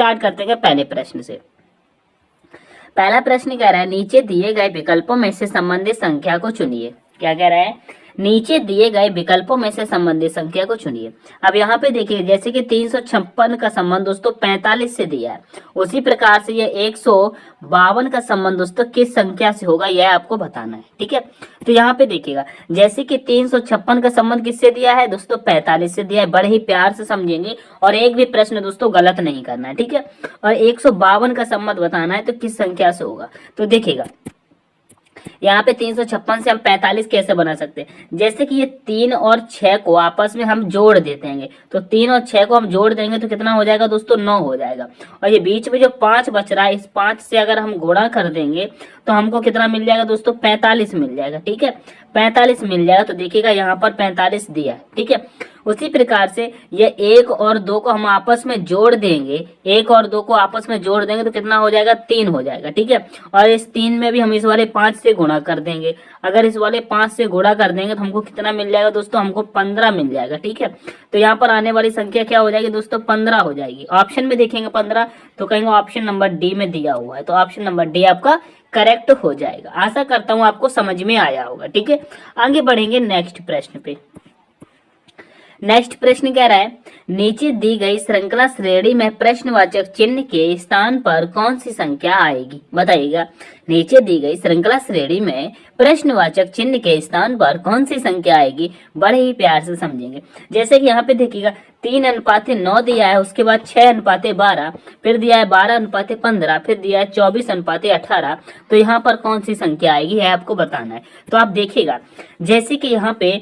Start करते हैं पहले प्रश्न से। पहला प्रश्न कह रहा है नीचे दिए गए विकल्पों में से संबंधित संख्या को चुनिए। क्या कह रहा है? नीचे दिए गए विकल्पों में से संबंधित संख्या को चुनिए। अब यहाँ पे देखिए जैसे कि 356 का संबंध दोस्तों 45 से दिया है, उसी प्रकार से ये 152 का संबंध दोस्तों किस संख्या से होगा यह आपको बताना है। ठीक है, तो यहाँ पे देखिएगा जैसे कि 356 का संबंध किससे दिया है दोस्तों? 45 से दिया है। बड़े ही प्यार से समझेंगे और एक भी प्रश्न दोस्तों गलत नहीं करना है। ठीक है, और 152 का संबंध बताना है तो किस संख्या से होगा। तो देखिएगा यहाँ पे 356 से हम 45 कैसे बना सकते हैं? जैसे कि ये 3 और 6 को आपस में हम जोड़ देते हैं, तो 3 और 6 को हम जोड़ देंगे तो कितना हो जाएगा दोस्तों? 9 हो जाएगा। और ये बीच में जो 5 बच रहा है, इस 5 से अगर हम गुणा कर देंगे तो हमको कितना मिल जाएगा दोस्तों? 45 मिल जाएगा। ठीक है, 45 मिल जाएगा। तो देखिएगा यहाँ पर 45 दिया है। ठीक है, उसी प्रकार से ये 1 और 2 को हम आपस में जोड़ देंगे, 1 और 2 को आपस में जोड़ देंगे तो कितना हो जाएगा? 3 हो जाएगा। ठीक है, और इस 3 में भी हम इस वाले 5 से गुणा कर देंगे। अगर इस वाले 5 से गुणा कर देंगे तो हमको कितना मिल जाएगा दोस्तों? हमको 15 मिल जाएगा। ठीक है, तो यहाँ पर आने वाली संख्या क्या हो जाएगी दोस्तों? 15 हो जाएगी। ऑप्शन में देखेंगे 15 तो कहेंगे ऑप्शन नंबर डी में दिया हुआ है, तो ऑप्शन नंबर डी आपका करेक्ट हो जाएगा। आशा करता हूँ आपको समझ में आया होगा। ठीक है, आगे बढ़ेंगे नेक्स्ट प्रश्न पे। नेक्स्ट प्रश्न कह रहा है नीचे दी गई श्रृंखला श्रेणी में प्रश्नवाचक चिन्ह के स्थान पर कौन सी संख्या आएगी? बताइएगा। नीचे दी गई श्रृंखला श्रेणी में प्रश्नवाचक चिन्ह के स्थान पर कौन सी संख्या आएगी? बड़े ही प्यार से समझेंगे। जैसे कि यहाँ पे देखिएगा 3:9 दिया है, उसके बाद 6:12, फिर दिया है 12:15, फिर दिया है 24:18। तो यहाँ पर कौन सी संख्या आएगी है आपको बताना है। तो आप देखिएगा जैसे कि यहाँ पे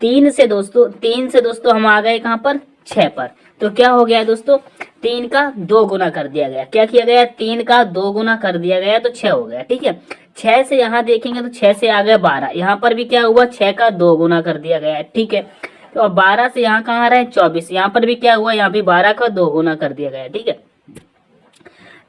3 से दोस्तों हम आ गए कहाँ पर? 6 पर। तो क्या हो गया दोस्तों? 3 का 2 गुना कर दिया गया। क्या किया गया? 3 का 2 गुना कर दिया गया तो 6 हो गया। ठीक है, 6 से यहाँ देखेंगे तो 6 से आ गया 12। यहाँ पर भी क्या हुआ? 6 का 2 गुना कर दिया गया है। ठीक है, तो 12 से यहाँ कहाँ आ रहा है? 24। यहाँ पर भी क्या हुआ? यहाँ भी 12 का 2 गुना कर दिया गया है। ठीक है,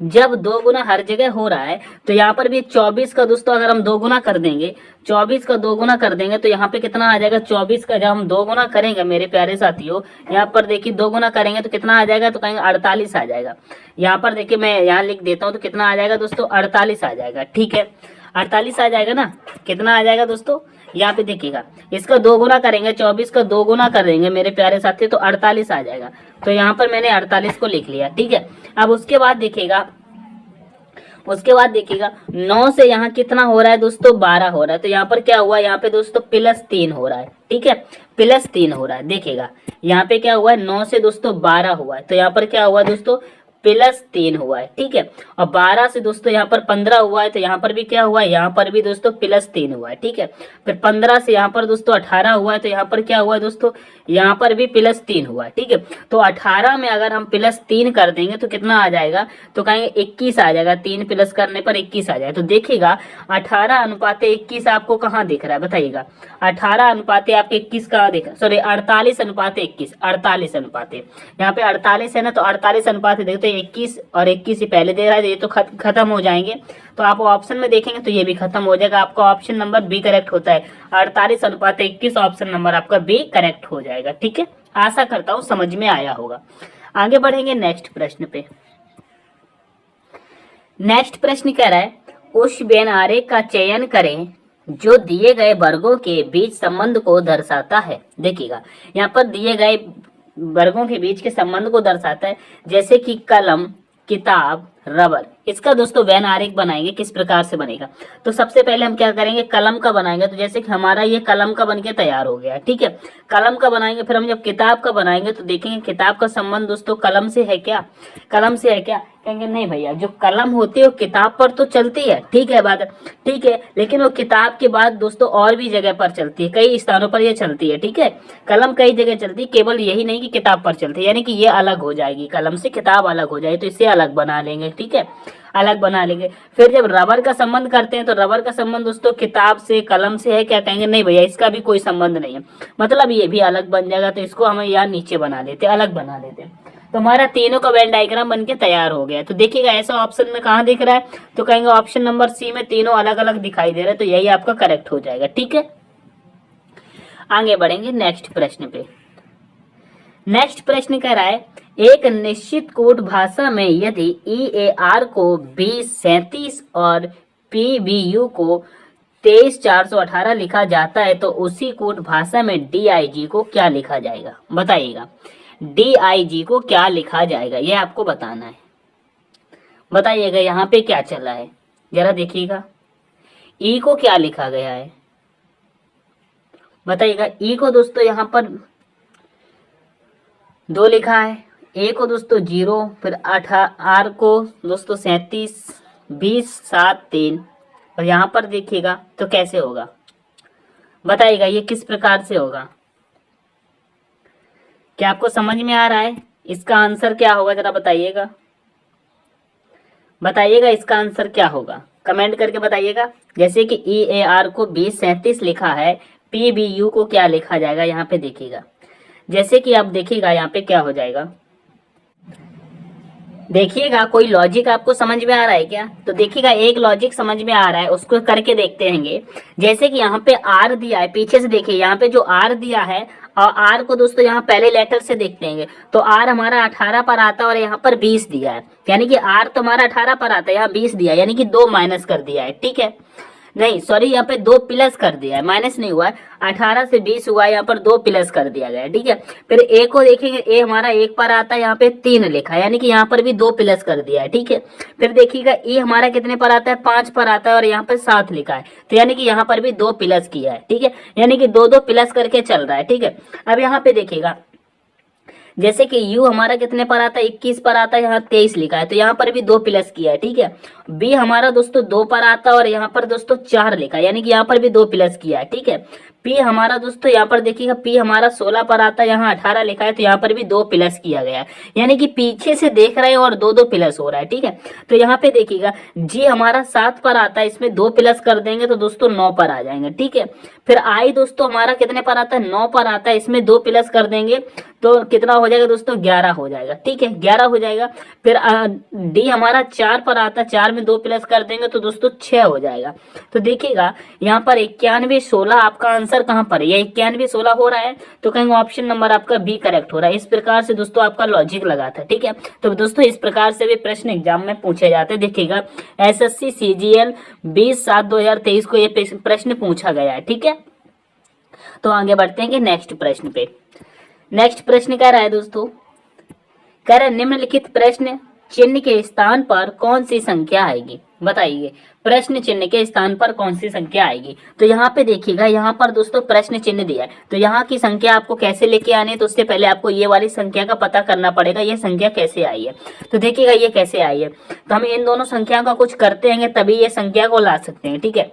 जब 2 गुना हर जगह हो रहा है तो यहाँ पर भी 24 का दोस्तों अगर हम 2 गुना कर देंगे, 24 का 2 गुना कर देंगे तो यहाँ पे कितना आ जाएगा? 24 का जब हम 2 गुना करेंगे मेरे प्यारे साथियों, यहाँ पर देखिए 2 गुना करेंगे तो कितना आ जाएगा? तो कहेंगे 48 आ जाएगा। यहाँ पर देखिए मैं यहाँ लिख देता हूँ तो कितना आ जाएगा दोस्तों? 48 आ जाएगा। ठीक है, 48 आ जाएगा ना? कितना आ जाएगा दोस्तों? यहाँ पे देखिएगा इसका 2 गुना करेंगे, 24 का 2 गुना कर देंगे मेरे प्यारे साथी तो 48 आ जाएगा। तो यहाँ पर मैंने 48 को लिख लिया। ठीक है, अब उसके बाद देखिएगा 9 से यहाँ कितना हो रहा है दोस्तों? 12 हो रहा है। तो यहाँ पर क्या हुआ? यहाँ पे दोस्तों +3 हो रहा है। ठीक है, +3 हो रहा है। देखिएगा यहाँ पे क्या हुआ है? 9 से दोस्तों 12 हुआ है, तो यहाँ पर क्या हुआ दोस्तों? +3 हुआ है। ठीक है, और 12 से दोस्तों यहाँ पर 15 हुआ है, तो यहाँ पर भी क्या हुआ है? यहाँ पर भी दोस्तों +3 हुआ है। ठीक है, फिर 15 से यहाँ पर दोस्तों 18 हुआ है, तो यहाँ पर क्या हुआ है दोस्तों? यहाँ पर भी +3 हुआ है। ठीक है, तो 18 में अगर हम +3 कर देंगे तो कितना आ जाएगा? तो कहेंगे 21 आ जाएगा। 3 प्लस करने पर 21 आ जाएगा। तो देखिएगा 18:21 आपको कहाँ दिख रहा है? बताइएगा 18:21 आपके 21 कहाँ दिख रहा है? सॉरी 48:21, 48 अनुपात। यहाँ पे 48 है ना, तो 48 अनुपात देखते 21 और 21 ही पहले दे रहा है, ये तो खत्म हो जाएंगे। तो आप ऑप्शन में देखेंगे तो ये भी खत्म हो जाएगा। आपका ऑप्शन नंबर बी करेक्ट होता है। 48:21 ऑप्शन नंबर आपका बी करेक्ट हो जाएगा। ठीक है, आशा करता हूँ समझ में आया होगा। आगे बढ़ेंगे नेक्स्ट प्रश्न पे। नेक्स्ट प्रश्न कह रहा है उस वेन आरेख का चयन करें जो दिए गए वर्गों के बीच संबंध को दर्शाता है। देखिएगा यहाँ पर दिए गए वर्गों के बीच के संबंध को दर्शाता है, जैसे कि कलम, किताब, रबर। इसका दोस्तों वेन आरेख बनाएंगे, किस प्रकार से बनेगा? तो सबसे पहले हम क्या करेंगे? कलम का बनाएंगे। तो जैसे कि हमारा ये कलम का बनके तैयार हो गया। ठीक है, कलम का बनाएंगे। फिर हम जब किताब का बनाएंगे तो देखेंगे किताब का संबंध दोस्तों कलम से है क्या? कलम से है क्या? कहेंगे नहीं भैया, जो कलम होती है वो किताब पर तो चलती है। ठीक है बात, ठीक है, लेकिन वो किताब के बाद दोस्तों और भी जगह पर चलती है, कई स्थानों पर ये चलती है। ठीक है, कलम कई जगह चलती है, केवल यही नहीं कि किताब पर चलती है। यानी कि ये अलग हो जाएगी, कलम से किताब अलग हो जाएगी, तो इसे अलग बना लेंगे। ठीक है, अलग बना लेंगे। फिर जब रबर का संबंध करते हैं तो रबर का संबंध दोस्तों किताब से, कलम से है क्या? कहेंगे नहीं भैया, इसका भी कोई संबंध नहीं है, मतलब ये भी अलग बन जाएगा। तो इसको हम यहाँ नीचे बना लेते हैं, अलग बना लेते हैं। तो हमारा तीनों का वेन डायग्राम बनके तैयार हो गया। तो देखिएगा ऐसा ऑप्शन में कहाँ दिख रहा है? तो कहेंगे ऑप्शन नंबर सी में तीनों अलग अलग दिखाई दे रहे हैं, तो यही आपका करेक्ट हो जाएगा। ठीक है, आगे बढ़ेंगे नेक्स्ट प्रश्न पे। नेक्स्ट प्रश्न कह रहा है एक निश्चित कोड भाषा में यदि EAR को 2037 और PBU को 23418 लिखा जाता है तो उसी कोड भाषा में DIG को क्या लिखा जाएगा? बताइएगा, DIG को क्या लिखा जाएगा, ये आपको बताना है। बताइएगा यहाँ पे क्या चला है, जरा देखिएगा। E को क्या लिखा गया है? बताइएगा। E को दोस्तों यहाँ पर 2 लिखा है, A को दोस्तों 0, फिर R को दोस्तों 37, 20, 7, 3, और यहाँ पर देखिएगा तो कैसे होगा? बताइएगा ये किस प्रकार से होगा? क्या आपको समझ में आ रहा है? इसका आंसर क्या होगा, जरा बताइएगा। बताइएगा इसका आंसर क्या होगा, कमेंट करके बताइएगा। जैसे कि EAR को 2037 लिखा है, PBU को क्या लिखा जाएगा? यहाँ पे देखिएगा, जैसे कि आप देखिएगा यहाँ पे क्या हो जाएगा। देखिएगा कोई लॉजिक आपको समझ में आ रहा है क्या? तो देखिएगा एक लॉजिक समझ में आ रहा है, उसको करके देखते हैं। जैसे कि यहाँ पे R दिया है, पीछे से देखिए यहाँ पे जो R दिया है, और R को दोस्तों यहाँ पहले लेटर से देखते हैं तो R हमारा 18 पर आता है और यहाँ पर 20 दिया है, यानी कि R तो हमारा 18 पर आता है, यहाँ 20 दिया है, यानी कि 2 माइनस कर दिया है। ठीक है, नहीं सॉरी, यहाँ पे 2 प्लस कर दिया है, माइनस नहीं हुआ है। 18 से 20 हुआ है, यहाँ पर 2 प्लस कर दिया गया है। ठीक है, फिर A को देखेंगे, A हमारा 1 पर आता है, यहाँ पे 3 लिखा है, यानी कि यहाँ पर भी 2 प्लस कर दिया है। ठीक है, फिर देखिएगा E हमारा कितने पर आता है? 5 पर आता है और यहाँ पे 7 लिखा है, तो यानी कि यहाँ पर भी 2 प्लस किया है। ठीक है, यानी कि 2 2 प्लस करके चल रहा है। ठीक है, अब यहाँ पे देखिएगा जैसे कि U हमारा कितने पर आता है? 21 पर आता है, यहाँ 23 लिखा है, तो यहाँ पर भी 2 प्लस किया है। ठीक है, B हमारा दोस्तों 2 पर आता है और यहाँ पर दोस्तों 4 लिखा है, यानी कि यहाँ पर भी 2 प्लस किया है। ठीक है, P हमारा दोस्तों यहाँ पर देखिएगा, P हमारा 16 पर आता है, यहाँ 18 लिखा है, तो यहाँ पर भी 2 प्लस किया गया है, यानी कि पीछे से देख रहे हैं और 2 2 प्लस हो रहा है। ठीक है, तो यहाँ पे देखिएगा G हमारा 7 पर आता है, इसमें 2 प्लस कर देंगे तो दोस्तों 9 पर आ जाएंगे। ठीक है, फिर I दोस्तों हमारा कितने पर आता है? 9 पर आता है, इसमें 2 प्लस कर देंगे तो कितना हो जाएगा दोस्तों? 11 हो जाएगा। ठीक है, 11 हो जाएगा। फिर D हमारा 4 पर आता है, 4 में 2 प्लस कर देंगे तो दोस्तों 6 हो जाएगा। तो देखिएगा यहाँ पर 91 16 आपका आंसर कहाँ पर है? ये 91 16 हो रहा है, तो कहेंगे ऑप्शन नंबर आपका बी करेक्ट हो रहा है। इस प्रकार से दोस्तों आपका लॉजिक लगा था। ठीक है, तो दोस्तों इस प्रकार से भी प्रश्न एग्जाम में पूछे जाते हैं। देखिएगा SSC CGL 20/7/2023 को ये प्रश्न पूछा गया है। ठीक है, तो आगे बढ़ते हैं नेक्स्ट प्रश्न पे। नेक्स्ट प्रश्न कह रहा है दोस्तों, कह रहा है निम्नलिखित प्रश्न चिन्ह के स्थान पर कौन सी संख्या आएगी? बताइए, प्रश्न चिन्ह के स्थान पर कौन सी संख्या आएगी? तो यहाँ पे देखिएगा, यहाँ पर दोस्तों प्रश्न चिन्ह दिया है, तो यहाँ की संख्या आपको कैसे लेके आनी है? तो उससे पहले आपको ये वाली संख्या का पता करना पड़ेगा, ये संख्या कैसे आई है। तो देखिएगा ये कैसे आई है, तो हम इन दोनों संख्याओं का कुछ करते हैं तभी ये संख्या को ला सकते हैं। ठीक है,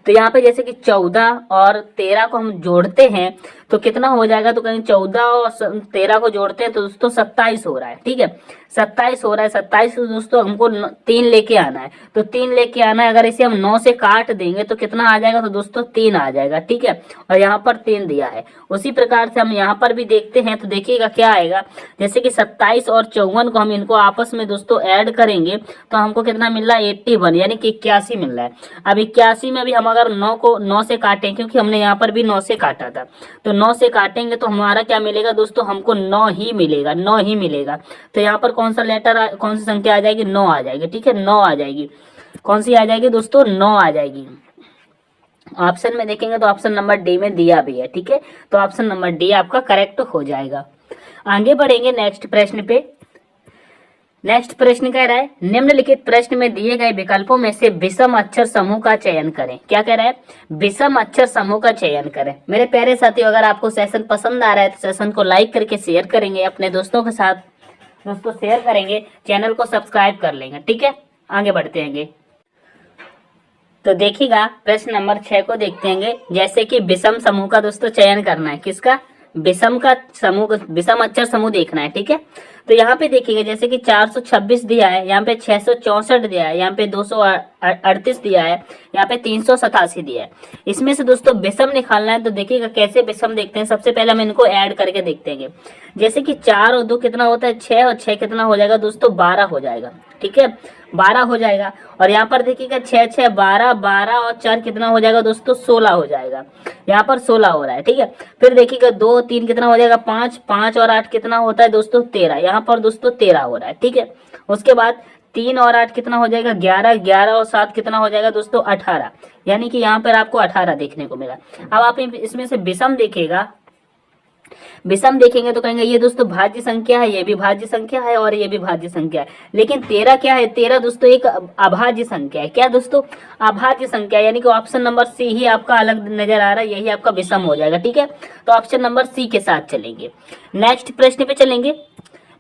तो यहाँ पे जैसे कि 14 और 13 को हम जोड़ते हैं तो कितना हो जाएगा? तो कहीं 14 और 13 को जोड़ते हैं तो दोस्तों 27 हो रहा है। ठीक है, 27 हो रहा है। 27 दोस्तों हमको 3 लेके आना है, तो 3 लेके आना है। अगर इसे हम 9 से काट देंगे तो कितना आ जाएगा? तो दोस्तों 3 आ जाएगा। ठीक है, और यहाँ पर 3 दिया है। उसी प्रकार से हम यहाँ पर भी देखते हैं, तो देखिएगा क्या आएगा। जैसे कि 27 और 54 को हम इनको आपस में दोस्तों ऐड करेंगे तो हमको कितना मिल रहा है? 81, यानी कि 81 मिल रहा है। अब 81 में भी हम अगर 9 को 9 से काटें, क्योंकि हमने यहाँ पर भी 9 से काटा था, तो 9 से काटेंगे तो हमारा क्या मिलेगा दोस्तों? हमको 9 ही मिलेगा, 9 ही मिलेगा। तो यहाँ पर कौन सा लेटर, कौन सी संख्या आ जाएगी? 9 आ जाएगी। ठीक है, 9 आ जाएगी। कौन सी आ जाएगी दोस्तों? 9 आ जाएगी। ऑप्शन में देखेंगे तो ऑप्शन नंबर डी में दिया भी है। ठीक है, तो ऑप्शन नंबर डी आपका करेक्ट हो जाएगा। आगे बढ़ेंगे नेक्स्ट प्रश्न पे। नेक्स्ट प्रश्न कह रहा है निम्नलिखित प्रश्न में दिए गए विकल्पों में से विषम अक्षर समूह का चयन करें। क्या कह रहा है? विषम अक्षर समूह का चयन करें। मेरे प्यारे साथियों, अगर आपको सेशन पसंद आ रहा है तो सेशन को लाइक करके शेयर करेंगे, अपने दोस्तों के साथ दोस्तों शेयर करेंगे, चैनल को सब्सक्राइब कर लेंगे। ठीक है, आगे बढ़ते हैं। तो देखिएगा प्रश्न नंबर 6 को देखते हैं। जैसे कि विषम समूह का दोस्तों चयन करना है। किसका? विषम का समूह, विषम अक्षर समूह देखना है। ठीक है, तो यहाँ पे देखिएगा जैसे कि 426 दिया है, यहाँ पे 664 दिया है, यहाँ पे 238 दिया है, यहाँ पे 387 दिया है। इसमें से दोस्तों विषम निकालना है। तो देखिएगा कैसे विषम देखते हैं। सबसे पहले हम इनको ऐड करके देखते हैं। जैसे कि 4 और 2 कितना होता है? 6, और 6 कितना हो जाएगा दोस्तों? 12 हो जाएगा। ठीक है, 12 हो जाएगा। और यहाँ पर देखिएगा 6 6 12, 12 और 4 कितना हो जाएगा दोस्तों, 16 हो जाएगा। यहाँ पर 16 हो रहा है, ठीक है। फिर देखिएगा 2 3 कितना हो जाएगा, 5 5 और 8 कितना होता है दोस्तों, 13। यहाँ पर दोस्तों 13 हो रहा है, ठीक है। उसके बाद 3 और 8 कितना हो जाएगा, 11, 11 और 7 कितना हो जाएगा दोस्तों, 18। यानी कि यहाँ पर आपको 18 देखने को मिला। अब आप इसमें से विषम देखिएगा, विषम देखेंगे तो कहेंगे ये दोस्तों भाज्य संख्या है, ये भी भाज्य संख्या है और ये भी भाज्य संख्या है। लेकिन 13 क्या है, 13 दोस्तों एक अभाज्य संख्या है। क्या दोस्तों, अभाज्य संख्या, यानी कि ऑप्शन नंबर सी ही आपका अलग नजर आ रहा है, यही आपका विषम हो जाएगा, ठीक है। तो ऑप्शन नंबर सी के साथ चलेंगे। नेक्स्ट प्रश्न पे चलेंगे।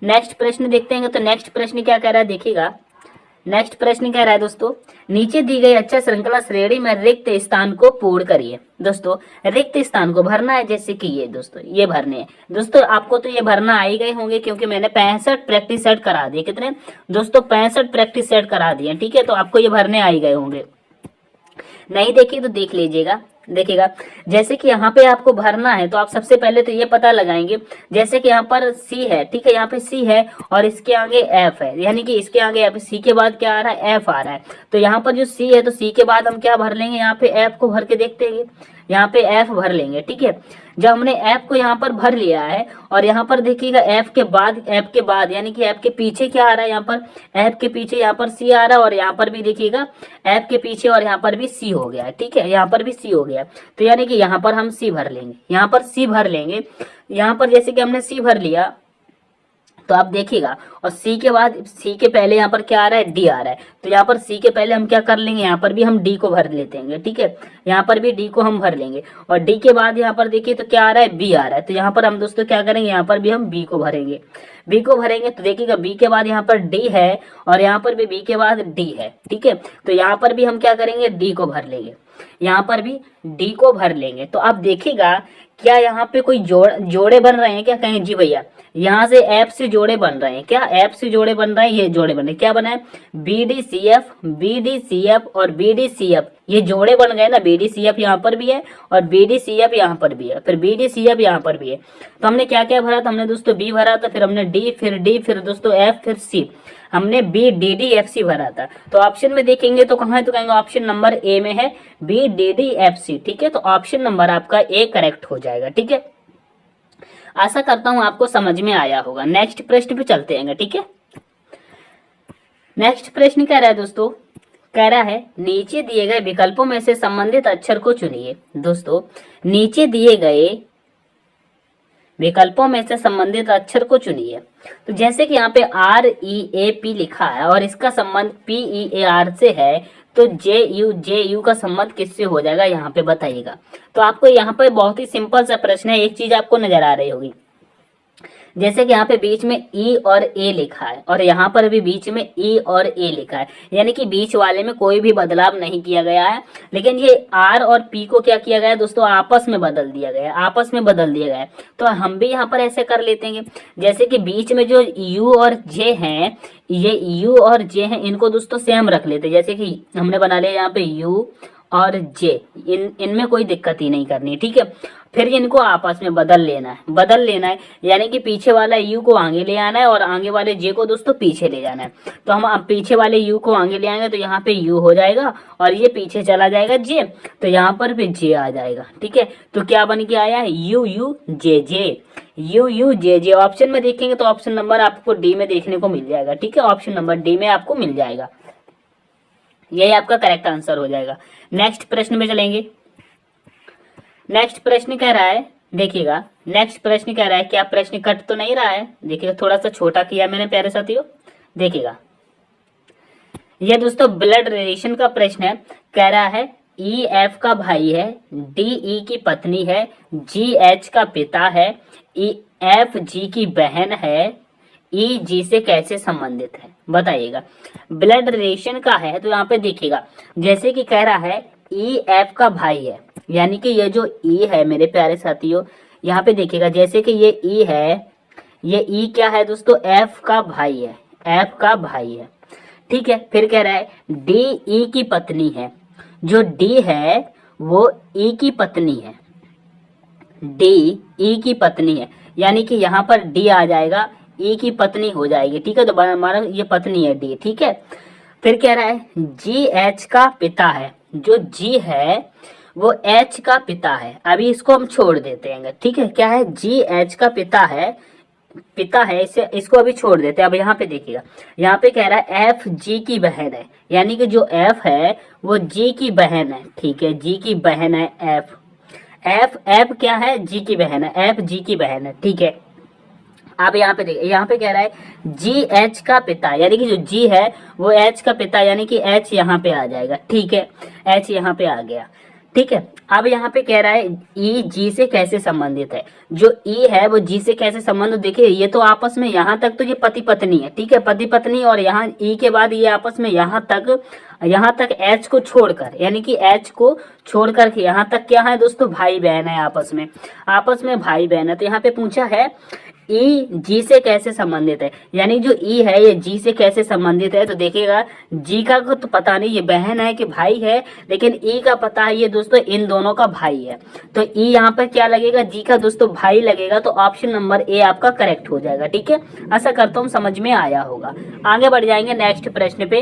नेक्स्ट प्रश्न देखते हैं, तो नेक्स्ट प्रश्न क्या कह रहा है, देखिएगा। नेक्स्ट प्रश्न कह रहा है दोस्तों, नीचे दी गई अच्छा श्रृंखला श्रेणी में रिक्त स्थान को पूर्ण करिए। दोस्तों रिक्त स्थान को भरना है, जैसे कि ये दोस्तों ये भरने हैं। दोस्तों आपको तो ये भरना आ ही गए होंगे, क्योंकि मैंने 65 प्रैक्टिस सेट करा दिए। कितने दोस्तों, 65 प्रैक्टिस सेट करा दिए, ठीक है। तो आपको ये भरने आ ही गए होंगे, नहीं देखिए तो देख लीजिएगा। देखिएगा जैसे कि यहाँ पे आपको भरना है, तो आप सबसे पहले तो ये पता लगाएंगे, जैसे कि यहाँ पर सी है, ठीक है, यहाँ पे सी है और इसके आगे एफ है, यानी कि इसके आगे यहाँ पे सी के बाद क्या आ रहा है, एफ आ रहा है। तो यहाँ पर जो सी है, तो सी के बाद हम क्या भर लेंगे, यहाँ पे एफ को भर के देखते हैं, यहाँ पे एफ भर लेंगे, ठीक है। जब हमने एफ को यहाँ पर भर लिया है, और यहाँ पर देखिएगा एफ के बाद यानी कि एफ के पीछे क्या आ रहा है, यहाँ पर एफ के पीछे यहाँ पर सी आ रहा है, और यहाँ पर भी देखिएगा एफ के पीछे और यहाँ पर भी सी हो गया है, ठीक है, यहाँ पर भी सी हो गया। तो यानी कि यहाँ पर हम सी भर लेंगे, यहाँ पर सी भर लेंगे। यहाँ पर जैसे कि हमने सी भर लिया, तो आप देखिएगा, और सी के बाद सी के पहले यहाँ पर क्या आ रहा है, डी आ रहा है। तो यहाँ पर सी के पहले हम क्या कर लेंगे, यहाँ पर भी हम डी को भर लेते हैं, ठीक है। यहाँ पर भी डी को हम भर लेंगे, और डी के बाद यहाँ पर देखिए तो क्या आ रहा है, बी आ रहा है। तो यहाँ पर हम दोस्तों क्या करेंगे, यहाँ पर भी हम बी को भरेंगे, बी को भरेंगे। तो देखिएगा बी के बाद यहाँ पर डी है, और यहाँ पर भी बी के बाद डी है, ठीक है। तो यहाँ पर भी हम क्या करेंगे, डी को भर लेंगे, यहाँ पर भी डी को भर लेंगे। तो आप देखिएगा क्या यहाँ पे कोई जोड़े बन रहे हैं क्या, कहें जी भैया, यहाँ से एफ से जोड़े बन रहे हैं क्या, एफ से जोड़े बन रहे हैं, ये जोड़े बन रहे हैं, क्या बना है, बी डी सी एफ और बी डी सी एफ, ये जोड़े बन गए ना। बी डी सी एफ यहाँ पर भी है और बी डी सी एफ यहाँ पर भी है, फिर बी डी सी एफ यहाँ पर भी है। तो हमने क्या क्या भरा था, हमने दोस्तों बी भरा था, फिर हमने डी, फिर दोस्तों एफ, फिर सी, हमने B D D F C भरा था। तो ऑप्शन में देखेंगे तो कहाँ है, तो कहेंगे ऑप्शन नंबर ए में है, B D D F C, ठीक है। तो ऑप्शन नंबर आपका ए करेक्ट हो जाएगा, ठीक है। आशा करता हूं आपको समझ में आया होगा। नेक्स्ट प्रश्न पे चलते हैं, ठीक है। नेक्स्ट प्रश्न कह रहा है दोस्तों, कह रहा है नीचे दिए गए विकल्पों में से संबंधित अक्षर को चुनिए। दोस्तों नीचे दिए गए विकल्पों में से संबंधित अक्षर को चुनिए। तो जैसे कि यहाँ पे REAP लिखा है और इसका संबंध PEAR से है, तो JU का संबंध किससे हो जाएगा, यहाँ पे बताइएगा। तो आपको यहाँ पे बहुत ही सिंपल सा प्रश्न है, एक चीज आपको नजर आ रही होगी, जैसे कि यहाँ पे बीच में E और A लिखा है, और यहाँ पर भी बीच में E और A लिखा है, यानी कि बीच वाले में कोई भी बदलाव नहीं किया गया है। लेकिन ये R और P को क्या किया गया है दोस्तों, आपस में बदल दिया गया है, आपस में बदल दिया गया है। तो हम भी यहाँ पर ऐसे कर लेते हैं, जैसे कि बीच में जो U और J हैं, ये U और J हैं, इनको दोस्तों सेम रख लेते हैं। जैसे कि हमने बना लिया यहाँ पे U और J, इनमें कोई दिक्कत ही नहीं करनी, ठीक है। फिर इनको आपस में बदल लेना है, यानी कि पीछे वाला U को आगे ले आना है और आगे वाले J को दोस्तों पीछे ले जाना है। तो हम अब पीछे वाले U को आगे ले आएंगे, तो यहाँ पे U हो जाएगा और ये पीछे चला जाएगा J, तो यहाँ पर भी J आ जाएगा, ठीक है। तो क्या बन के आया है, UUJJ। ऑप्शन में देखेंगे तो ऑप्शन नंबर आपको डी में देखने को मिल जाएगा, ठीक है। ऑप्शन नंबर डी में आपको मिल जाएगा, यही आपका करेक्ट आंसर हो जाएगा। नेक्स्ट प्रश्न में चलेंगे। नेक्स्ट प्रश्न कह रहा है, देखिएगा नेक्स्ट प्रश्न कह रहा है, क्या प्रश्न कट तो नहीं रहा है, देखिएगा थोड़ा सा छोटा किया मैंने प्यारे साथियों। देखिएगा ये दोस्तों ब्लड रिलेशन का प्रश्न है। कह रहा है EF का भाई है, DE की पत्नी है, GH का पिता है, FG की बहन है, EG से कैसे संबंधित है, बताइएगा। ब्लड रिलेशन का है, तो यहाँ पे देखिएगा जैसे कि कह रहा है EF का भाई है, यानी कि ये जो E है मेरे प्यारे साथियों, यहाँ पे देखिएगा जैसे कि ये E है, ये E क्या है दोस्तों, F का भाई है, F का भाई है, ठीक है। फिर कह रहा है DE की पत्नी है, जो D है वो E की पत्नी है, D E की पत्नी है, यानी कि यहाँ पर D आ जाएगा, ई की पत्नी हो जाएगी, ठीक है। तो हमारा ये पत्नी है डी, ठीक है। फिर कह रहा है जी एच का पिता है, जो जी है वो एच का पिता है। अभी इसको हम छोड़ देते हैं, ठीक है। क्या है, जी एच का पिता है, पिता है, इसे इसको अभी छोड़ देते हैं। अब यहाँ पे देखिएगा, यहाँ पे कह रहा है एफ जी की बहन है, यानी कि जो एफ है वो जी की बहन है, ठीक है। जी की बहन है एफ, एफ एफ क्या है, जी की बहन है, एफ जी की बहन है, ठीक है। आप यहाँ पे देखिए, यहाँ पे कह रहा है जी एच का पिता, यानी कि जो जी है वो एच का पिता, यानी कि एच यहाँ पे आ जाएगा, ठीक है। एच यहाँ पे आ गया, ठीक है। अब यहाँ पे कह रहा है ई जी से कैसे संबंधित है। जो ई है वो जी से कैसे संबंधित, देखिए ये तो आपस में यहाँ तक तो ये पति पत्नी है, ठीक है, पति पत्नी। और यहाँ ई के बाद ये आपस में यहाँ तक एच को छोड़कर, यानी कि एच को छोड़ करके यहाँ तक क्या है दोस्तों, भाई बहन है, आपस में भाई बहन है। तो यहाँ पे पूछा है ई जी से कैसे संबंधित है, यानी जो ई है ये जी से कैसे संबंधित है। तो देखिएगा जी का तो पता नहीं ये बहन है कि भाई है, लेकिन ई का पता है ये दोस्तों इन दोनों का भाई है। तो ई यहाँ पर क्या लगेगा, जी का दोस्तों भाई लगेगा। तो ऑप्शन नंबर ए आपका करेक्ट हो जाएगा, ठीक है। आशा करता हूँ समझ में आया होगा। आगे बढ़ जाएंगे नेक्स्ट प्रश्न पे।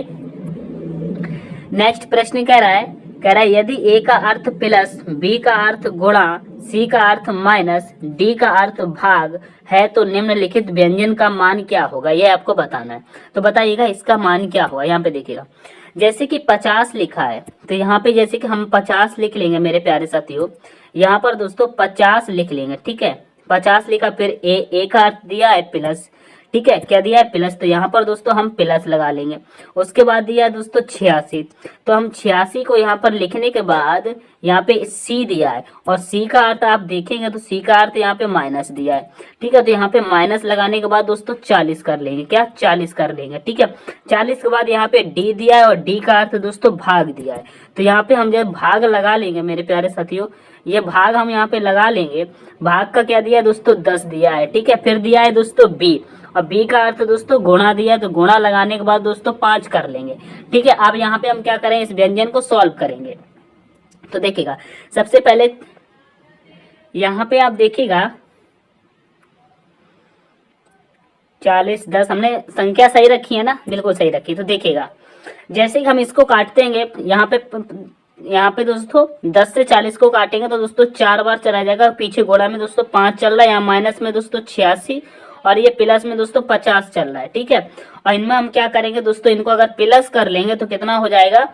नेक्स्ट प्रश्न कह रहा है यदि ए का अर्थ प्लस, बी का अर्थ गुणा, सी का अर्थ माइनस, डी का अर्थ भाग है तो निम्नलिखित व्यंजन का मान क्या होगा, यह आपको बताना है। तो बताइएगा इसका मान क्या होगा। यहाँ पे देखिएगा जैसे कि 50 लिखा है, तो यहाँ पे जैसे कि हम 50 लिख लेंगे मेरे प्यारे साथियों। यहाँ पर दोस्तों 50 लिख लेंगे, ठीक है। 50 लिखा, फिर ए का अर्थ दिया है प्लस, ठीक है। क्या दिया है, प्लस। तो यहाँ पर दोस्तों हम प्लस लगा लेंगे। उसके बाद दिया है दोस्तों 86, तो हम 86 को यहाँ पर लिखने के बाद यहाँ पे सी दिया है, और सी का अर्थ आप देखेंगे तो सी का अर्थ यहाँ पे माइनस दिया है, ठीक है। तो यहाँ पे माइनस लगाने के बाद दोस्तों 40 कर लेंगे, क्या 40 कर लेंगे, ठीक है। 40 के बाद यहाँ पे डी दिया है, और डी का अर्थ दोस्तों भाग दिया है। तो यहाँ पे हम जब भाग लगा लेंगे मेरे प्यारे साथियों, ये भाग हम यहाँ पे लगा लेंगे। भाग का क्या दिया है दोस्तों, 10 दिया है, ठीक है। फिर दिया है दोस्तों बी, और बी का अर्थ दोस्तों गुणा दिया है, तो गुणा लगाने के बाद दोस्तों 5 कर लेंगे, ठीक है। अब यहाँ पे हम क्या करें, इस व्यंजन को सॉल्व करेंगे। तो देखिएगा सबसे पहले यहाँ पे आप देखिएगा 40 10, हमने संख्या सही रखी है ना, बिल्कुल सही रखी। तो देखिएगा जैसे कि हम इसको काटते हैं, यहाँ पे दोस्तों 10 से 40 को काटेंगे तो दोस्तों 4 बार चला जाएगा। पीछे गोला में दोस्तों 5 चल रहा है, यहाँ माइनस में दोस्तों 86, और ये प्लस में दोस्तों 50 चल रहा है, ठीक है। और इनमें हम क्या करेंगे दोस्तों, इनको अगर प्लस कर लेंगे तो कितना हो जाएगा,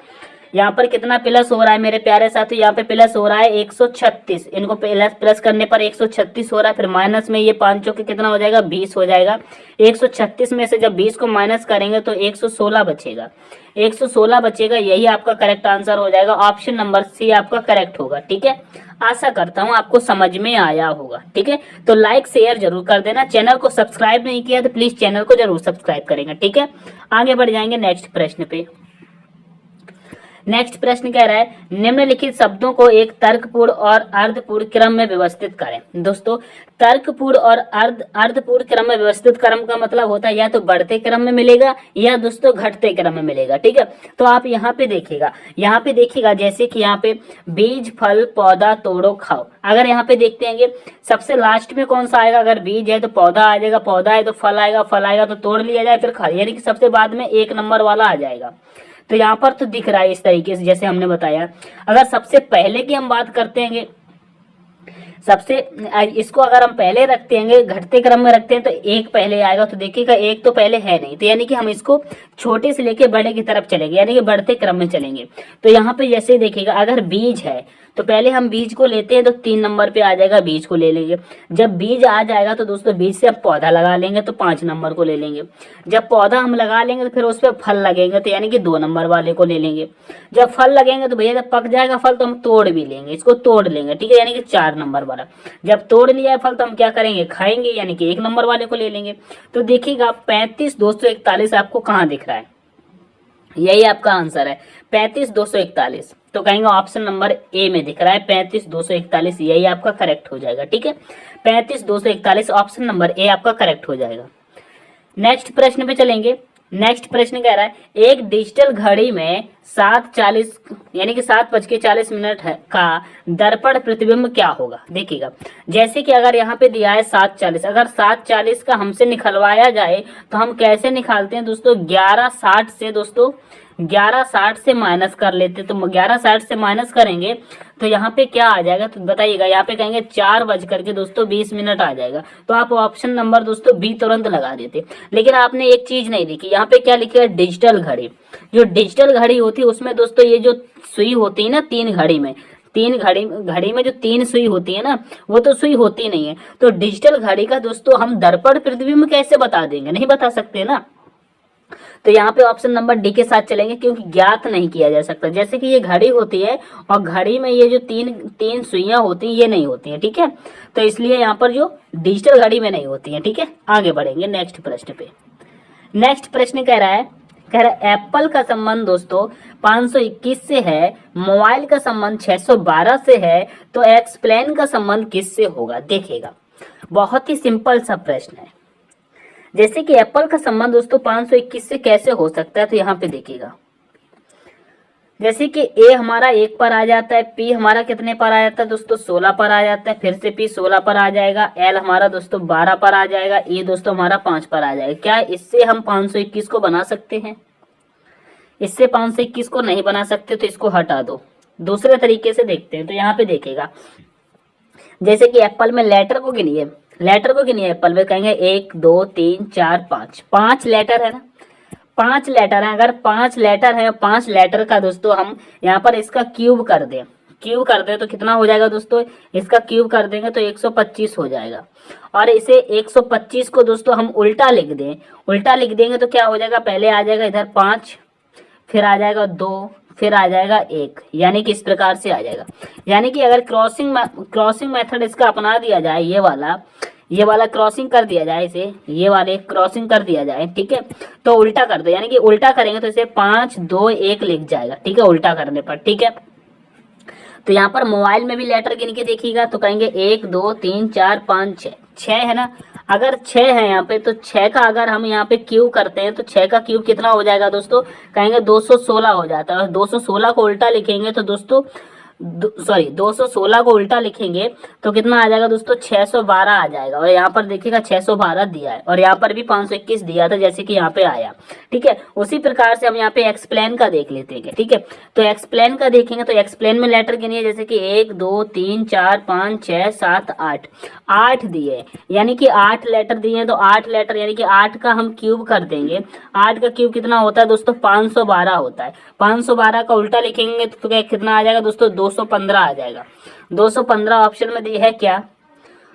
यहाँ पर कितना प्लस हो रहा है मेरे प्यारे साथी, यहाँ पे प्लस हो रहा है 136। इनको प्लस करने पर 136 हो रहा है। फिर माइनस में ये 5 के कितना हो जाएगा, 20 हो जाएगा। 136 में से जब 20 को माइनस करेंगे तो 116 बचेगा, 116 बचेगा। यही आपका करेक्ट आंसर हो जाएगा। ऑप्शन नंबर सी आपका करेक्ट होगा, ठीक है। आशा करता हूँ आपको समझ में आया होगा, ठीक है। तो लाइक शेयर जरूर कर देना। चैनल को सब्सक्राइब नहीं किया तो प्लीज चैनल को जरूर सब्सक्राइब करेंगे, ठीक है। आगे बढ़ जाएंगे नेक्स्ट प्रश्न पे। नेक्स्ट प्रश्न कह रहा है निम्नलिखित शब्दों को एक तर्कपूर्ण और अर्धपूर्ण क्रम में व्यवस्थित करें। दोस्तों तर्कपूर्ण और अर्धपूर्ण क्रम में व्यवस्थित क्रम का मतलब होता है या तो बढ़ते क्रम में मिलेगा या दोस्तों घटते क्रम में मिलेगा, ठीक है। तो आप यहाँ पे देखिएगा जैसे कि यहाँ पे बीज फल पौधा तोड़ो खाओ। अगर यहाँ पे देखते हैं सबसे लास्ट में कौन सा आएगा, अगर बीज है तो पौधा आ जाएगा, पौधा है तो फल आएगा, फल आएगा तो तोड़ लिया जाए फिर खा, यानी कि सबसे बाद में 1 नंबर वाला आ जाएगा। तो यहाँ पर तो दिख रहा है इस तरीके से जैसे हमने बताया। अगर सबसे पहले की हम बात करते हैं, इसको अगर हम पहले रखते हैं, घटते क्रम में रखते हैं तो 1 पहले आएगा। तो देखिएगा 1 तो पहले है नहीं, तो यानी कि हम इसको छोटे से लेके बड़े की तरफ चलेंगे, यानी कि बढ़ते क्रम में चलेंगे। तो यहाँ पे जैसे देखिएगा अगर बीज है तो पहले हम बीज को लेते हैं तो 3 नंबर पे आ जाएगा, बीज को ले लेंगे। जब बीज आ जाएगा तो दोस्तों बीज से अब पौधा लगा लेंगे तो 5 नंबर को ले लेंगे। जब पौधा हम लगा लेंगे तो फिर उस पर फल लगेंगे तो यानी कि 2 नंबर वाले को ले लेंगे। जब फल लगेंगे तो भैया जब पक जाएगा फल तो हम तोड़ भी लेंगे, इसको तोड़ लेंगे, ठीक है, यानी कि 4 नंबर वाला। जब तोड़ लिया है फल तो हम क्या करेंगे, खाएंगे, यानी कि 1 नंबर वाले को ले लेंगे। तो देखिएगा 35 241 आपको कहाँ दिख रहा है, यही आपका आंसर है 35 241। तो कहेंगे ऑप्शन नंबर ए में दिख रहा है 35 241, यही आपका करेक्ट हो जाएगा, ठीक है। 35 241 ऑप्शन नंबर ए आपका करेक्ट हो जाएगा। नेक्स्ट प्रश्न पे चलेंगे। नेक्स्ट प्रश्न कह रहा है एक डिजिटल घड़ी में 7:40 यानी कि 7:40 का दर्पण प्रतिबिंब क्या होगा। देखिएगा, जैसे कि अगर यहाँ पे दिया है 7:40, अगर 7:40 का हमसे निकलवाया जाए तो हम कैसे निकालते हैं दोस्तों, 11:60 से माइनस कर लेते। तो 11:60 से माइनस करेंगे तो यहाँ पे क्या आ जाएगा, तो बताइएगा। यहाँ पे कहेंगे 4:20 आ जाएगा। तो आप ऑप्शन नंबर दोस्तों बी तुरंत लगा देते। लेकिन आपने एक चीज नहीं लिखी, यहाँ पे क्या लिखा है, डिजिटल घड़ी। जो डिजिटल घड़ी होती है उसमें दोस्तों ये जो सुई होती है ना, तीन घड़ी में जो तीन सुई होती है ना, वो तो सुई होती नहीं है। तो डिजिटल घड़ी का दोस्तों हम दर्पण प्रतिबिंब कैसे बता देंगे, नहीं बता सकते ना। तो यहाँ पे ऑप्शन नंबर डी के साथ चलेंगे, क्योंकि ज्ञात नहीं किया जा सकता। जैसे कि ये घड़ी होती है और घड़ी में ये जो तीन सुइयां होती हैं ये नहीं होती हैं, ठीक है। तो इसलिए यहाँ पर जो डिजिटल घड़ी में नहीं होती हैं, ठीक है। आगे बढ़ेंगे नेक्स्ट प्रश्न पे। नेक्स्ट प्रश्न कह रहा है एप्पल का संबंध दोस्तों 521 से है, मोबाइल का संबंध 612 से है, तो एक्सप्लेन का संबंध किससे होगा। देखिएगा, बहुत ही सिंपल सा प्रश्न है। जैसे कि एप्पल का संबंध दोस्तों 521 से कैसे हो सकता है, तो यहाँ पे देखिएगा, जैसे कि ए हमारा 1 पर आ जाता है, पी हमारा कितने पर आ जाता है दोस्तों, 16 पर आ जाता है, फिर से पी 16 पर आ जाएगा, एल हमारा दोस्तों 12 पर आ जाएगा, ए दोस्तों हमारा 5 पर आ जाएगा। क्या इससे हम 521 को बना सकते हैं? इससे 521 को नहीं बना सकते, तो इसको हटा दो। दूसरे तरीके से देखते हैं। तो यहाँ पे देखेगा, जैसे कि एप्पल में लेटर को गिनिए एप्पल में कहेंगे 1 2 3 4 5, 5 लेटर है ना, 5 लेटर है। अगर 5 लेटर है, 5 लेटर का दोस्तों हम यहाँ पर इसका क्यूब कर दें तो कितना हो जाएगा दोस्तों, इसका क्यूब कर देंगे तो 125 हो जाएगा। और इसे 125 को दोस्तों हम उल्टा लिख देंगे तो क्या हो जाएगा, पहले आ जाएगा इधर 5, फिर आ जाएगा 2, फिर आ जाएगा 1, यानी कि इस प्रकार से आ जाएगा। यानी कि अगर क्रॉसिंग मेथड इसका अपना दिया जाए, ये वाला क्रॉसिंग कर दिया जाए, इसे ये वाले क्रॉसिंग कर दिया जाए, ठीक है, तो उल्टा कर दो। यानी कि उल्टा करेंगे तो इसे 5 2 1 लिख जाएगा, ठीक है, उल्टा करने पर, ठीक है। तो यहाँ पर मोबाइल में भी लेटर गिन के देखिएगा तो कहेंगे 1 2 3 4 5 6 है ना। अगर 6 है यहाँ पे, तो 6 का अगर हम यहाँ पे क्यूब करते हैं तो 6 का क्यूब कितना हो जाएगा दोस्तों, कहेंगे 216 हो जाता है। और 216 को उल्टा लिखेंगे तो दोस्तों 216 को उल्टा लिखेंगे तो कितना आ जाएगा दोस्तों, 612 आ जाएगा। और यहाँ पर देखिएगा 612 दिया है, और यहाँ पर भी 521 दिया था, जैसे कि यहाँ पे आया, ठीक है। उसी प्रकार से हम यहाँ पे एक्सप्लेन का देख लेते हैं, ठीक है। तो एक्सप्लेन का देखेंगे तो एक्सप्लेन में लेटर गिनिए, जैसे कि 1 2 3 4 5 6 7 8 दिए, यानी कि 8 लेटर दिए। तो 8 लेटर यानी कि 8 का हम क्यूब कर देंगे। 8 का क्यूब कितना होता है दोस्तों, 512 होता है। 512 का उल्टा लिखेंगे तो कितना आ जाएगा दोस्तों, 215 आ जाएगा। 215 ऑप्शन में दी है क्या,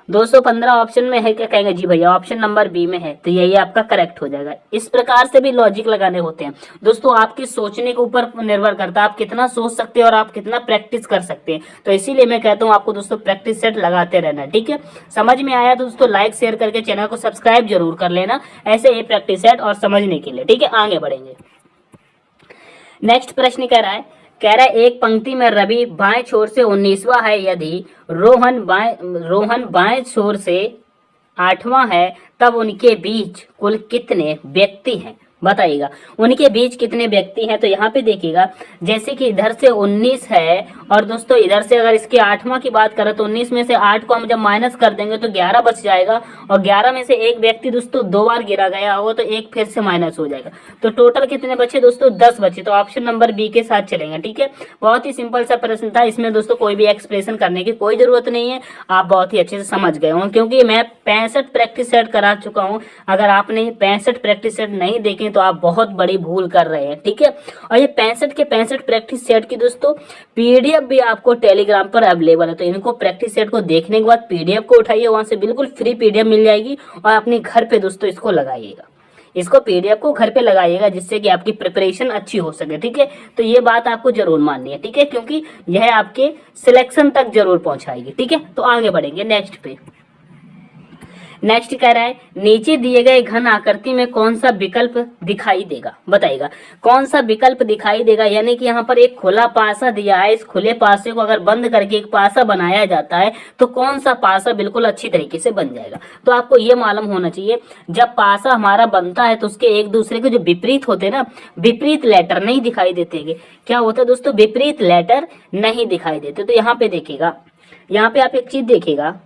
215 ऑप्शन में है क्या, कहेंगे जी भैया ऑप्शन नंबर बी में है, तो यही आपका करेक्ट हो जाएगा। इस प्रकार से भी लॉजिक लगाने होते हैं दोस्तों। आपके सोचने के ऊपर निर्भर करता है, आप कितना सोच सकते हैं और आप कितना प्रैक्टिस कर सकते हैं। तो इसीलिए मैं कहता हूँ आपको दोस्तों प्रैक्टिस सेट लगाते रहना, ठीक है। समझ में आया तो दोस्तों लाइक शेयर करके चैनल को सब्सक्राइब जरूर कर लेना, ऐसे ही प्रैक्टिस सेट और समझने के लिए, ठीक है। आगे बढ़ेंगे। नेक्स्ट प्रश्न कह रहा है एक पंक्ति में रवि बाएं छोर से 19वां है, यदि रोहन बाएं छोर से 8वां है, तब उनके बीच कुल कितने व्यक्ति हैं। बताइएगा उनके बीच कितने व्यक्ति हैं। तो यहाँ पे देखिएगा, जैसे कि इधर से 19 है और दोस्तों इधर से अगर इसके 8वां की बात करें तो 19 में से 8 को हम जब माइनस कर देंगे तो 11 बच जाएगा। और 11 में से एक व्यक्ति दोस्तों 2 बार गिरा गया होगा तो एक फिर से माइनस हो जाएगा। तो टोटल कितने बचे दोस्तों, 10 बचे। तो ऑप्शन नंबर बी के साथ चलेंगे, ठीक है। बहुत ही सिंपल सा प्रश्न था, इसमें दोस्तों कोई भी एक्सप्रेशन करने की कोई जरूरत नहीं है। आप बहुत ही अच्छे से समझ गए होंगे, क्योंकि मैं 65 प्रैक्टिस सेट करा चुका हूँ। अगर आपने 65 प्रैक्टिस सेट नहीं देखे तो आप बहुत बड़ी भूल कर रहे हैं, ठीक है। और ये 65 के 65 प्रैक्टिस सेट की दोस्तों पीडीएफ भी आपको टेलीग्राम पर अवेलेबल है। तो इनको प्रैक्टिस सेट को देखने के बाद पीडीएफ को उठाइए, वहां से बिल्कुल फ्री पीडीएफ मिल जाएगी और अपने घर पे दोस्तों इसको लगाइएगा, इसको पीडीएफ को घर पे लगाइएगा, जिससे कि आपकी प्रिपरेशन अच्छी हो सके, ठीक है। तो ये बात आपको जरूर माननी है, ठीक है, क्योंकि यह आपके सिलेक्शन तक जरूर पहुंचाएगी, ठीक है। तो आगे बढ़ेंगे नेक्स्ट पे। नेक्स्ट कह रहा है नीचे दिए गए घन आकृति में कौन सा विकल्प दिखाई देगा, बताइएगा कौन सा विकल्प दिखाई देगा। यानी कि यहाँ पर एक खुला पासा दिया है, इस खुले पासे को अगर बंद करके एक पासा बनाया जाता है तो कौन सा पासा बिल्कुल अच्छी तरीके से बन जाएगा। तो आपको ये मालूम होना चाहिए जब पासा हमारा बनता है तो उसके एक दूसरे के जो विपरीत होते हैं ना, विपरीत लेटर नहीं दिखाई देते। क्या होता है दोस्तों, विपरीत लेटर नहीं दिखाई देते। तो यहाँ पे देखिएगा, यहाँ पे आप एक चीज देखिएगा,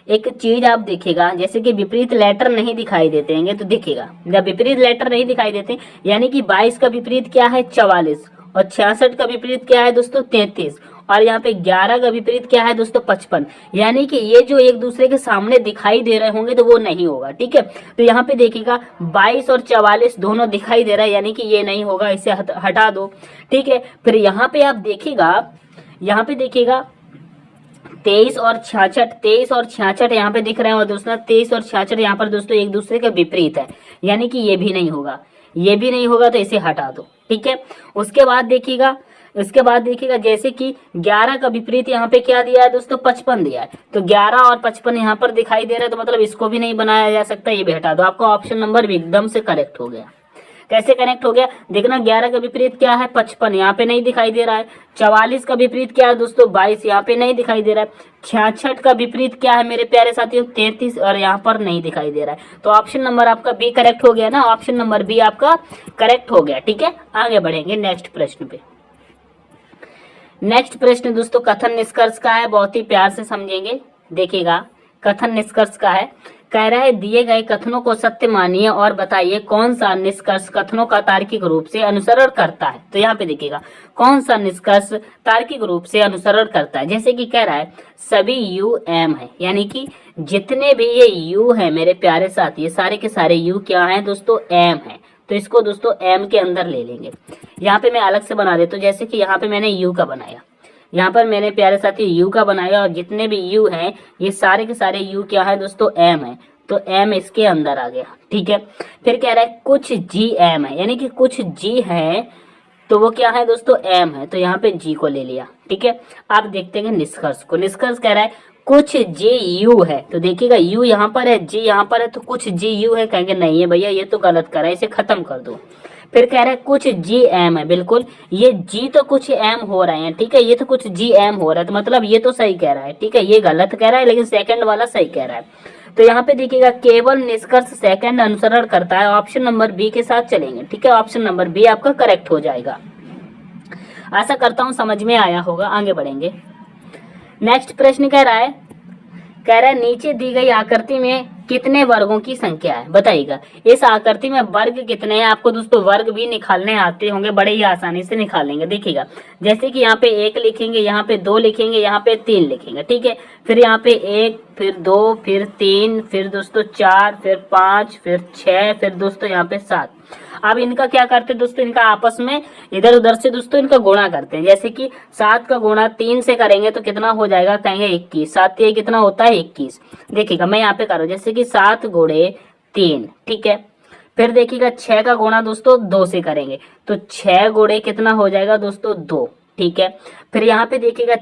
एक चीज आप देखिएगा जैसे कि विपरीत लेटर नहीं दिखाई देते हैं। तो देखिएगा जब विपरीत लेटर नहीं दिखाई देते यानी कि 22 का विपरीत क्या है 44, और 66 का विपरीत क्या है दोस्तों 33, और यहाँ पे 11 का विपरीत क्या है दोस्तों 55। यानी कि ये जो एक दूसरे के सामने दिखाई दे रहे होंगे तो वो नहीं होगा। ठीक है, तो यहाँ पे देखिएगा 22 और 44 दोनों दिखाई दे रहा है, यानी कि ये नहीं होगा, इसे हटा दो। ठीक है, फिर यहाँ पे आप देखिएगा, यहाँ पे देखिएगा 23 और 66 यहाँ पे दिख रहे हैं, और दोस्तों 23 और 66 यहाँ पर दोस्तों एक दूसरे के विपरीत है, यानी कि ये भी नहीं होगा, ये भी नहीं होगा, तो इसे हटा दो। ठीक है, उसके बाद देखिएगा जैसे कि 11 का विपरीत यहाँ पे क्या दिया है दोस्तों 55 दिया है, तो 11 और 55 यहाँ पर दिखाई दे रहा है, तो मतलब इसको भी नहीं बनाया जा सकता, ये भी हटा दो। आपका ऑप्शन नंबर भी एकदम से करेक्ट हो गया। कैसे कनेक्ट हो गया, देखना 11 का विपरीत क्या है 55, यहाँ पे नहीं दिखाई दे रहा है। 44 का विपरीत क्या है दोस्तों 22, यहाँ पे नहीं दिखाई दे रहा है। 66 का विपरीत क्या है मेरे प्यारे साथियों 33, और यहाँ पर नहीं दिखाई दे रहा है। तो ऑप्शन नंबर आपका बी करेक्ट हो गया ना, ऑप्शन नंबर बी आपका करेक्ट हो गया। ठीक है, आगे बढ़ेंगे नेक्स्ट प्रश्न पे। नेक्स्ट प्रश्न दोस्तों कथन निष्कर्ष का है, बहुत ही प्यार से समझेंगे। देखिएगा कथन निष्कर्ष का है, कह रहा है दिए गए कथनों को सत्य मानिए और बताइए कौन सा निष्कर्ष कथनों का तार्किक रूप से अनुसरण करता है। तो यहाँ पे देखिएगा कौन सा निष्कर्ष तार्किक रूप से अनुसरण करता है। जैसे कि कह रहा है सभी यू एम है, यानी कि जितने भी ये यू है मेरे प्यारे साथी, ये सारे के सारे यू क्या है दोस्तों एम है, तो इसको दोस्तों एम के अंदर ले लेंगे। यहाँ पे मैं अलग से बना देता हूँ, जैसे कि यहाँ पे मैंने यू का बनाया, यहाँ पर मैंने प्यारे साथी यू का बनाया, और जितने भी यू हैं ये सारे के सारे यू क्या है दोस्तों एम है, तो एम इसके अंदर आ गया। ठीक है, फिर कह रहा है कुछ जी एम है, यानी कि कुछ जी है तो वो क्या है दोस्तों एम है, तो यहाँ पे जी को ले लिया। ठीक है, आप देखते हैं निष्कर्ष को। निष्कर्ष कह रहा है कुछ जी यू है, तो देखिएगा यू यहाँ पर है, जी यहाँ पर है, तो कुछ जी यू है, कहेंगे नहीं है भैया ये तो गलत कर रहा है, इसे खत्म कर दो। फिर कह रहा है कुछ जी एम है, बिल्कुल ये जी तो कुछ एम हो रहे हैं। ठीक है, ये तो कुछ जी एम हो रहा है, तो मतलब ये तो सही कह रहा है। ठीक है, ये गलत कह रहा है लेकिन सेकंड वाला सही कह रहा है। तो यहाँ पे देखिएगा केवल निष्कर्ष सेकंड अनुसरण करता है, ऑप्शन नंबर बी के साथ चलेंगे। ठीक है, ऑप्शन नंबर बी आपका करेक्ट हो जाएगा। आशा करता हूँ समझ में आया होगा। आगे बढ़ेंगे, नेक्स्ट प्रश्न कह रहा है नीचे दी गई आकृति में कितने वर्गों की संख्या है, बताइएगा। इस आकृति में वर्ग कितने हैं, आपको दोस्तों वर्ग भी निकालने आते होंगे, बड़े ही आसानी से निकालेंगे। देखिएगा जैसे कि यहाँ पे 1 लिखेंगे, यहाँ पे 2 लिखेंगे, यहाँ पे 3 लिखेंगे। ठीक है, फिर यहाँ पे 1, फिर 2, फिर 3, फिर दोस्तों 4, फिर 5, फिर 6, फिर दोस्तों यहाँ पे 7। अब इनका क्या करते हैं दोस्तों, इनका आपस में इधर उधर से दोस्तों इनका गुणा करते हैं। जैसे कि 7 का गुणा 3 से करेंगे तो कितना हो जाएगा, कहेंगे 21। 7 ये कितना होता है 21। देखिएगा मैं यहाँ पे करूँ, जैसे कि 7 गुणे 3। ठीक है, फिर देखिएगा 6 का गुणा दोस्तों 2 से करेंगे तो 6 गुणे कितना हो जाएगा दोस्तों 2। ठीक है, फिर यहाँ पे देखिएगा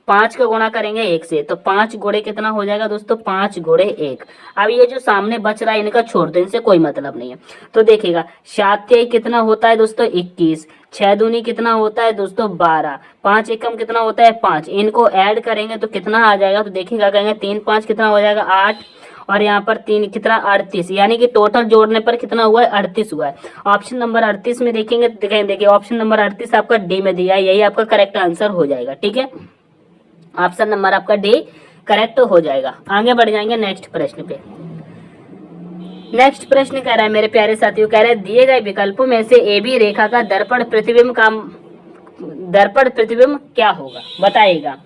5 का गुणा करेंगे 1 से, तो 5 गुणे कितना हो जाएगा दोस्तों 5 गुणे 1। अब ये जो सामने बच रहा है इनका छोड़ दो, इनसे कोई मतलब नहीं है। तो देखिएगा 7 कितना होता है दोस्तों 21, 6 दूनी कितना होता है दोस्तों 12, 5 एकम कितना होता है 5। इनको ऐड करेंगे तो कितना आ जाएगा, तो देखिएगा कहेंगे 3 5 कितना हो जाएगा 8, और यहाँ पर 3 कितना 38, यानी कि टोटल जोड़ने पर कितना हुआ है 38 हुआ है। ऑप्शन नंबर 38 में देखेंगे, देखिए ऑप्शन नंबर 38 आपका डी में दिया है, यही आपका करेक्ट आंसर हो जाएगा। ठीक है, ऑप्शन नंबर आपका डी करेक्ट हो जाएगा। आगे बढ़ जाएंगे नेक्स्ट प्रश्न पे। नेक्स्ट प्रश्न कह रहा है मेरे प्यारे साथियों, कह रहा है दिए गए विकल्पों में से ए बी रेखा का दर्पण प्रतिबिंब क्या होगा, बताइएगा।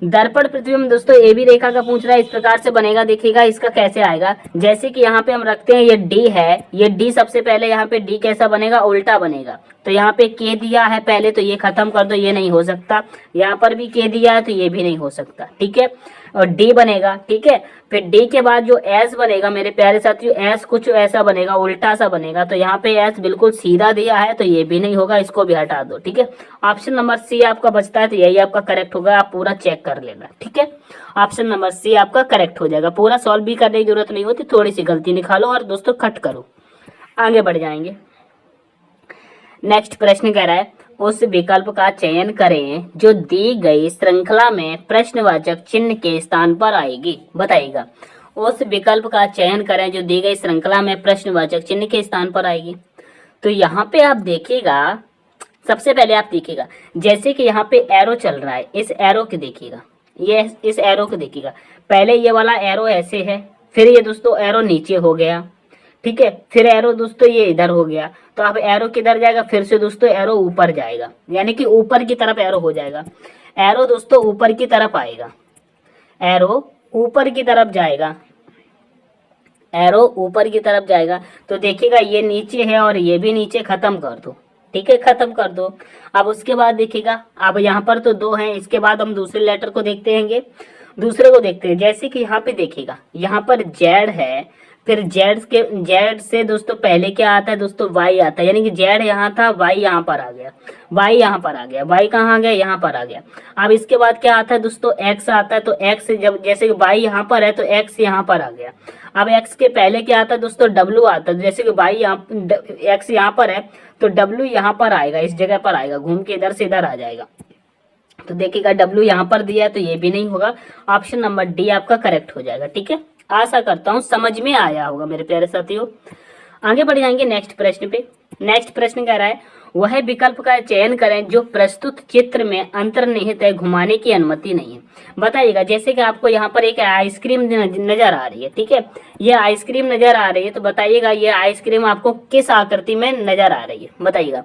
दर्पण प्रतिबिंब दोस्तों ए बी रेखा का पूछ रहा है, इस प्रकार से बनेगा। देखिएगा इसका कैसे आएगा, जैसे कि यहाँ पे हम रखते हैं ये डी है, ये डी सबसे पहले यहाँ पे डी कैसा बनेगा, उल्टा बनेगा। तो यहाँ पे के दिया है पहले, तो ये खत्म कर दो, ये नहीं हो सकता। यहाँ पर भी के दिया है तो ये भी नहीं हो सकता। ठीक है, और डी बनेगा, ठीक है। फिर डी के बाद जो एस बनेगा मेरे प्यारे साथियों, एस कुछ ऐसा बनेगा, उल्टा सा बनेगा। तो यहाँ पे एस बिल्कुल सीधा दिया है तो ये भी नहीं होगा, इसको भी हटा दो, ठीक है। ऑप्शन नंबर सी आपका बचता है, तो यही आपका करेक्ट होगा। आप पूरा चेक कर लेना, ठीक है। ऑप्शन नंबर सी आपका करेक्ट हो जाएगा। पूरा सॉल्व भी करने की जरूरत नहीं होती, थोड़ी सी गलती निकालो और दोस्तों कट करो, आगे बढ़ जाएंगे। नेक्स्ट प्रश्न कह रहा है उस विकल्प का चयन करें जो दी गई श्रृंखला में प्रश्नवाचक चिन्ह के स्थान पर आएगी। बताइएगा, उस विकल्प का चयन करें जो दी गई श्रृंखला में प्रश्नवाचक चिन्ह के स्थान पर आएगी। तो यहाँ पे आप देखिएगा, सबसे पहले आप देखिएगा जैसे कि यहाँ पे एरो चल रहा है, इस एरो को देखिएगा, ये इस एरो को देखिएगा। पहले ये वाला एरो ऐसे है, फिर ये दोस्तों एरो नीचे हो गया, ठीक है। फिर एरो दोस्तों ये इधर हो गया, तो अब एरो किधर जाएगा, फिर से दोस्तों एरो ऊपर जाएगा, यानी कि ऊपर की तरफ एरो हो जाएगा। एरो दोस्तों ऊपर की तरफ आएगा, एरो ऊपर की तरफ जाएगा, एरो ऊपर की तरफ जाएगा। तो देखिएगा ये नीचे है और ये भी नीचे, खत्म कर दो, ठीक है, खत्म कर दो। अब उसके बाद देखिएगा, अब यहाँ पर तो दो हैं, इसके बाद हम दूसरे लेटर को देखते हैं, दूसरे को देखते हैं। जैसे कि यहाँ पे देखिएगा, यहाँ पर जेड है, फिर जेड से दोस्तों पहले क्या आता है दोस्तों, वाई आता है, यानी कि जेड यहाँ था, वाई यहाँ पर आ गया, वाई यहाँ पर आ गया, वाई कहाँ आ गया, यहाँ पर आ गया। अब इसके बाद क्या आता है दोस्तों, एक्स आता है। तो एक्स जब जैसे कि वाई यहाँ पर है तो एक्स यहाँ पर आ गया। अब एक्स के पहले क्या आता है दोस्तों, डब्ल्यू आता है। जैसे कि वाई यहाँ, एक्स यहाँ पर है तो डब्ल्यू यहाँ पर आएगा, इस जगह पर आएगा, घूम के इधर से इधर आ जाएगा। तो देखिएगा डब्ल्यू यहाँ पर दिया है तो ये भी नहीं होगा। ऑप्शन नंबर डी आपका करेक्ट हो जाएगा, ठीक है। आशा करता हूं समझ में आया होगा मेरे प्यारे साथियों। आगे बढ़ जाएंगे नेक्स्ट प्रश्न पे। नेक्स्ट प्रश्न कह रहा है वह विकल्प का चयन करें जो प्रस्तुत चित्र में अंतर्निहित है, घुमाने की अनुमति नहीं है। बताइएगा, जैसे कि आपको यहाँ पर एक आइसक्रीम नजर आ रही है, ठीक है, ये आइसक्रीम नजर आ रही है। तो बताइएगा ये आइसक्रीम आपको किस आकृति में नजर आ रही है, बताइएगा।